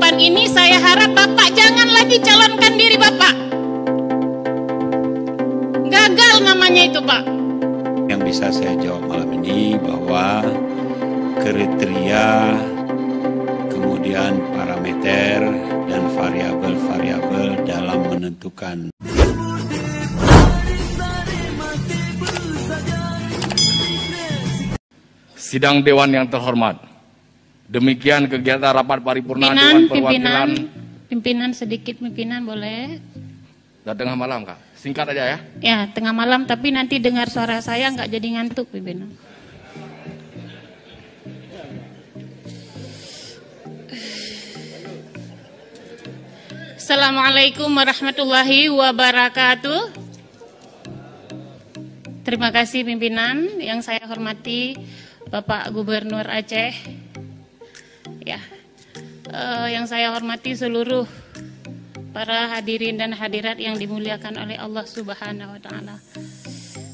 depan ini, saya harap Bapak jangan lagi calonkan diri Bapak. Gagal namanya itu, Pak. Yang bisa saya jawab malam ini bahwa kriteria, kemudian parameter dan variabel-variabel dalam menentukan sidang Dewan yang terhormat. Demikian kegiatan rapat paripurna Dewan Perwakilan. Pimpinan sedikit, pimpinan boleh. Sudah tengah malam, Kak. Singkat aja ya. Ya, tengah malam, tapi nanti dengar suara saya nggak jadi ngantuk, pimpinan. Assalamualaikum warahmatullahi wabarakatuh. Terima kasih pimpinan, yang saya hormati Bapak Gubernur Aceh, ya, yang saya hormati seluruh para hadirin dan hadirat yang dimuliakan oleh Allah Subhanahu wa Ta'ala.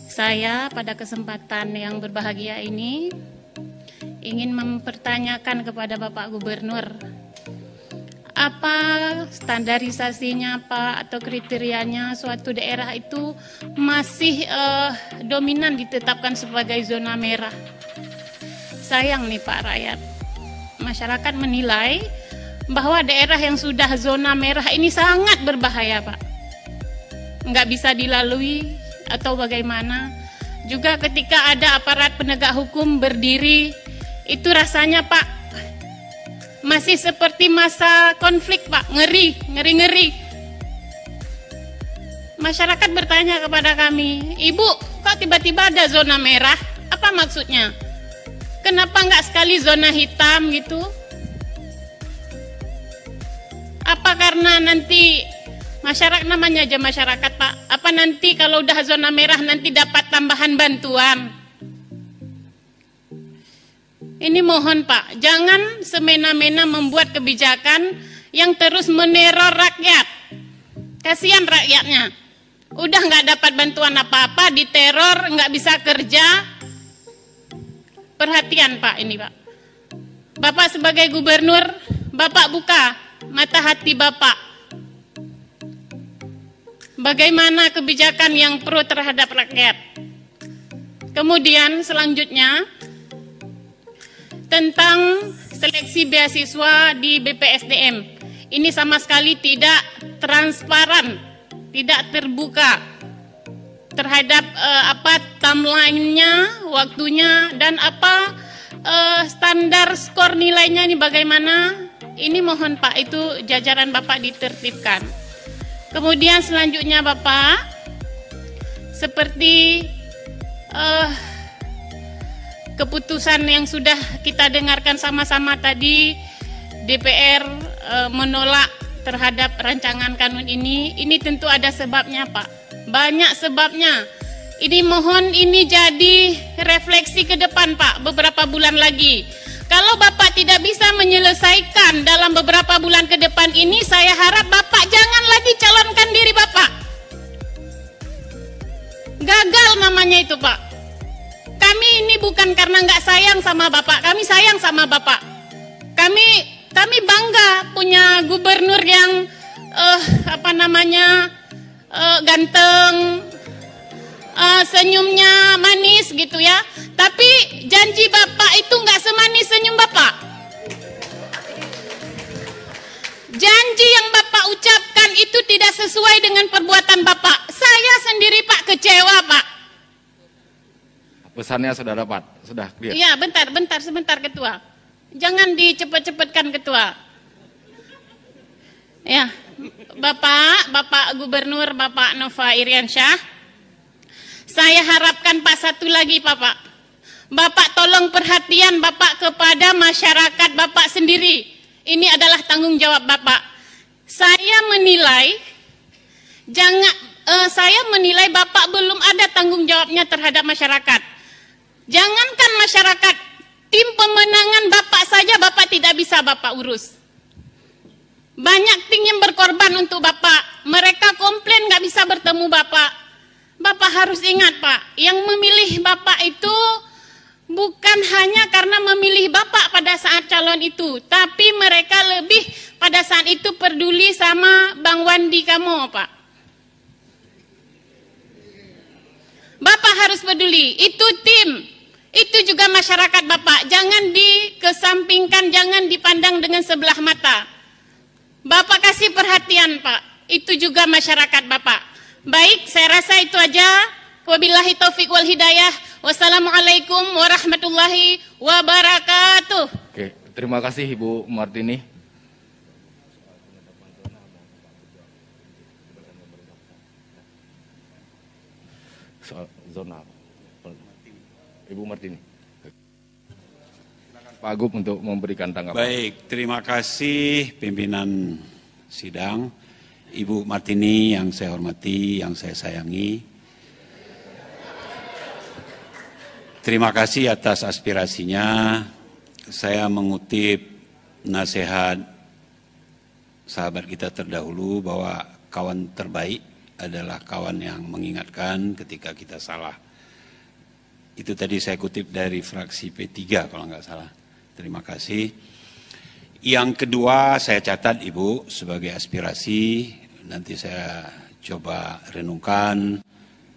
Saya pada kesempatan yang berbahagia ini ingin mempertanyakan kepada Bapak Gubernur, apa standarisasinya Pak atau kriterianya suatu daerah itu masih dominan ditetapkan sebagai zona merah. Sayang nih Pak, rakyat masyarakat menilai bahwa daerah yang sudah zona merah ini sangat berbahaya Pak, nggak bisa dilalui atau bagaimana. Juga ketika ada aparat penegak hukum berdiri, itu rasanya Pak masih seperti masa konflik Pak, ngeri. Masyarakat bertanya kepada kami, Ibu, kok tiba-tiba ada zona merah? Apa maksudnya? Kenapa nggak sekali zona hitam gitu? Apa karena nanti masyarakat, namanya aja masyarakat Pak, apa nanti kalau udah zona merah nanti dapat tambahan bantuan? Ini mohon Pak, jangan semena-mena membuat kebijakan yang terus meneror rakyat. Kasihan rakyatnya, udah nggak dapat bantuan apa-apa, diteror, nggak bisa kerja. Perhatian Pak ini Pak. Bapak sebagai gubernur, Bapak buka mata hati Bapak. Bagaimana kebijakan yang pro terhadap rakyat. Kemudian selanjutnya, tentang seleksi beasiswa di BPSDM. Ini sama sekali tidak transparan, tidak terbuka terhadap apa timeline-nya, waktunya, dan apa standar skor nilainya ini bagaimana. Ini mohon Pak, itu jajaran Bapak ditertibkan. Kemudian selanjutnya Bapak, seperti keputusan yang sudah kita dengarkan sama-sama tadi, DPR menolak terhadap rancangan kanun ini tentu ada sebabnya Pak. Banyak sebabnya. Ini mohon ini jadi refleksi ke depan Pak, beberapa bulan lagi. Kalau Bapak tidak bisa menyelesaikan dalam beberapa bulan ke depan ini, saya harap Bapak jangan lagi calonkan diri Bapak. Gagal namanya itu Pak. Kami ini bukan karena nggak sayang sama Bapak, kami sayang sama Bapak. Kami bangga punya gubernur yang ganteng, senyumnya manis gitu ya. Tapi janji Bapak itu nggak semanis senyum Bapak. Janji yang Bapak ucapkan itu tidak sesuai dengan perbuatan Bapak. Saya sendiri Pak kecewa Pak. Pesannya sudah dapat, sudah clear. Iya, sebentar Ketua. Jangan dicepet-cepetkan Ketua. Ya, Bapak Gubernur, Bapak Nova Iriansyah, saya harapkan Pak satu lagi Bapak. Bapak tolong perhatian Bapak kepada masyarakat Bapak sendiri. Ini adalah tanggung jawab Bapak. Saya menilai Bapak belum ada tanggung jawabnya terhadap masyarakat. Jangankan masyarakat, tim pemenangan Bapak saja Bapak tidak bisa Bapak urus. Banyak tim yang berkorban untuk Bapak. Mereka komplain nggak bisa bertemu Bapak. Bapak harus ingat Pak, yang memilih Bapak itu bukan hanya karena memilih Bapak pada saat calon itu, tapi mereka lebih pada saat itu peduli sama Bang Wandi kamu, Pak. Bapak harus peduli, itu tim, itu juga masyarakat Bapak. Jangan dikesampingkan, jangan dipandang dengan sebelah mata. Bapak kasih perhatian, Pak, itu juga masyarakat Bapak. Baik, saya rasa itu aja. Wabillahi taufik wal hidayah. Wassalamualaikum warahmatullahi wabarakatuh. Oke, terima kasih Ibu Martini. Soal zona Ibu Martini. Silakan Pak Gub untuk memberikan tanggapan. Baik, terima kasih pimpinan sidang, Ibu Martini yang saya hormati, yang saya sayangi. Terima kasih atas aspirasinya. Saya mengutip nasihat sahabat kita terdahulu bahwa kawan terbaik adalah kawan yang mengingatkan ketika kita salah. Itu tadi saya kutip dari fraksi P3 kalau nggak salah. Terima kasih. Yang kedua saya catat Ibu sebagai aspirasi. Nanti saya coba renungkan,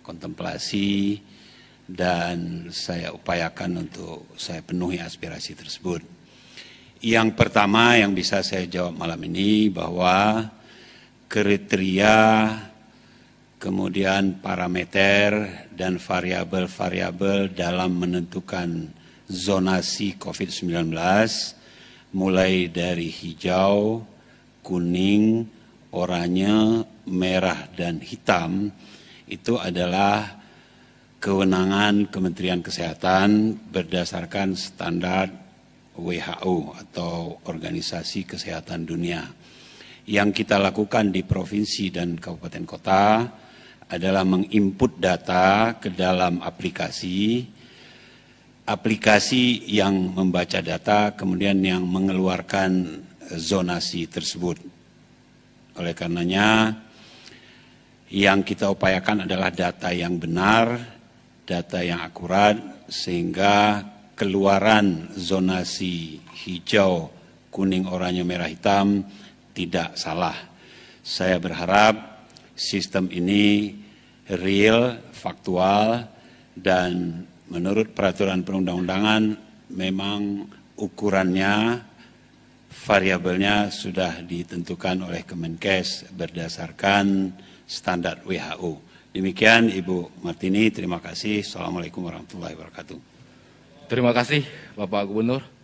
kontemplasi, dan saya upayakan untuk saya penuhi aspirasi tersebut. Yang pertama yang bisa saya jawab malam ini bahwa kriteria, kemudian parameter dan variabel-variabel dalam menentukan zonasi COVID-19 mulai dari hijau, kuning, oranye, merah, dan hitam itu adalah kewenangan Kementerian Kesehatan berdasarkan standar WHO atau Organisasi Kesehatan Dunia. Yang kita lakukan di provinsi dan kabupaten kota adalah menginput data ke dalam aplikasi yang membaca data kemudian yang mengeluarkan zonasi tersebut. Oleh karenanya yang kita upayakan adalah data yang benar, data yang akurat, sehingga keluaran zonasi hijau, kuning, oranye, merah, hitam tidak salah. Saya berharap sistem ini real, faktual, dan menurut peraturan perundang-undangan memang ukurannya, variabelnya sudah ditentukan oleh Kemenkes berdasarkan standar WHO. Demikian Ibu Martini, terima kasih. Assalamualaikum warahmatullahi wabarakatuh. Terima kasih Bapak Gubernur.